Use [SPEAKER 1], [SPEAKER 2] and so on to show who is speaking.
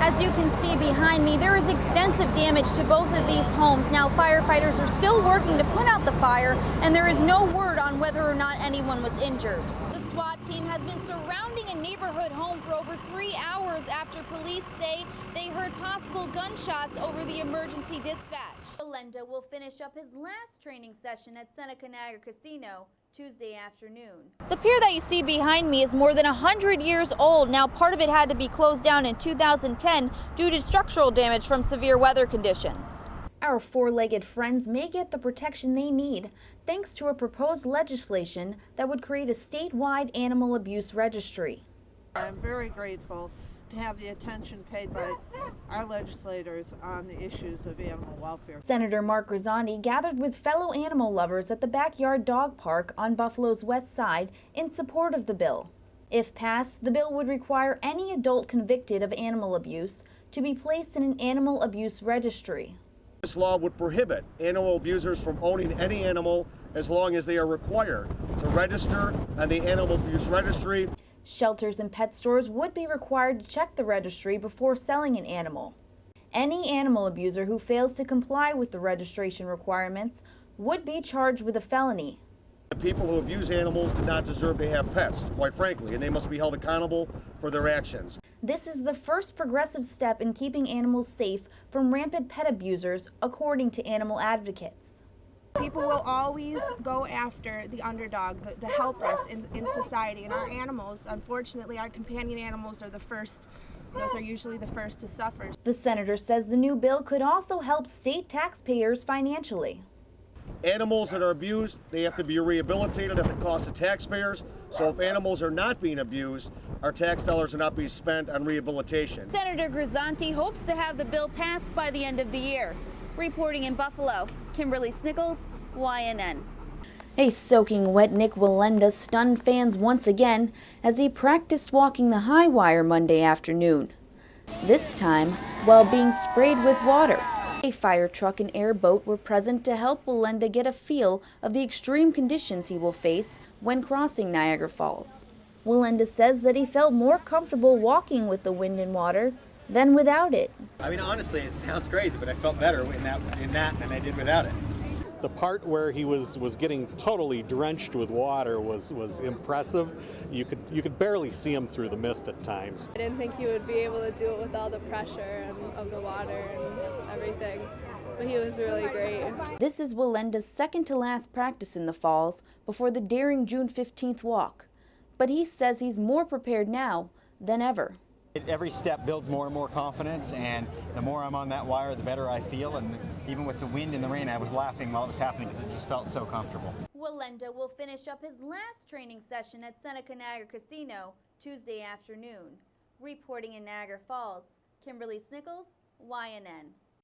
[SPEAKER 1] As you can see behind me, there is extensive damage to both of these homes. Now, firefighters are still working to put out the fire, and there is no word on whether or not anyone was injured. The SWAT team has been surrounding a neighborhood home for over 3 hours after police say they heard possible gunshots over the emergency dispatch. Belenda will finish up his last training session at Seneca Niagara Casino Tuesday afternoon. The pier that you see behind me is more than 100 years old. Now, part of it had to be closed down in 2010 due to structural damage from severe weather conditions. Our four-legged friends may get the protection they need thanks to a proposed legislation that would create a statewide animal abuse registry.
[SPEAKER 2] I'm very grateful to have the attention paid by our legislators on the issues of animal welfare.
[SPEAKER 1] Senator Mark Grisanti gathered with fellow animal lovers at the Backyard Dog Park on Buffalo's west side in support of the bill. If passed, the bill would require any adult convicted of animal abuse to be placed in an animal abuse registry.
[SPEAKER 3] This law would prohibit animal abusers from owning any animal as long as they are required to register on the animal abuse registry.
[SPEAKER 1] Shelters and pet stores would be required to check the registry before selling an animal. Any animal abuser who fails to comply with the registration requirements would be charged with a felony.
[SPEAKER 3] The people who abuse animals do not deserve to have pets, quite frankly, and they must be held accountable for their actions.
[SPEAKER 1] This is the first progressive step in keeping animals safe from rampant pet abusers, according to animal advocates.
[SPEAKER 4] People will always go after the underdog, the helpless in society, and our animals, unfortunately, our companion animals are the first. Those are usually the first to suffer.
[SPEAKER 1] The senator says the new bill could also help state taxpayers financially.
[SPEAKER 3] Animals that are abused, they have to be rehabilitated at the cost of taxpayers. So if animals are not being abused, our tax dollars are not being spent on rehabilitation.
[SPEAKER 1] Senator Grisanti hopes to have the bill passed by the end of the year. Reporting in Buffalo, Kimberly Snickles, YNN. A soaking wet Nick Belenda stunned fans once again as he practiced walking the high wire Monday afternoon. This time, while being sprayed with water. A fire truck and airboat were present to help Belenda get a feel of the extreme conditions he will face when crossing Niagara Falls. Belenda says that he felt more comfortable walking with the wind and water than without it.
[SPEAKER 5] I mean, honestly, it sounds crazy, but I felt better in that than I did without it.
[SPEAKER 6] The part where he was getting totally drenched with water was impressive. You could barely see him through the mist at times.
[SPEAKER 7] I didn't think he would be able to do it with all the pressure of the water and everything, but he was really great.
[SPEAKER 1] This is Belenda's second to last practice in the falls before the daring June 15th walk. But he says he's more prepared now than ever.
[SPEAKER 5] Every step builds more and more confidence, and the more I'm on that wire, the better I feel. And even with the wind and the rain, I was laughing while it was happening because it just felt so comfortable.
[SPEAKER 1] Belenda will finish up his last training session at Seneca Niagara Casino Tuesday afternoon. Reporting in Niagara Falls, Kimberly Snickles, YNN.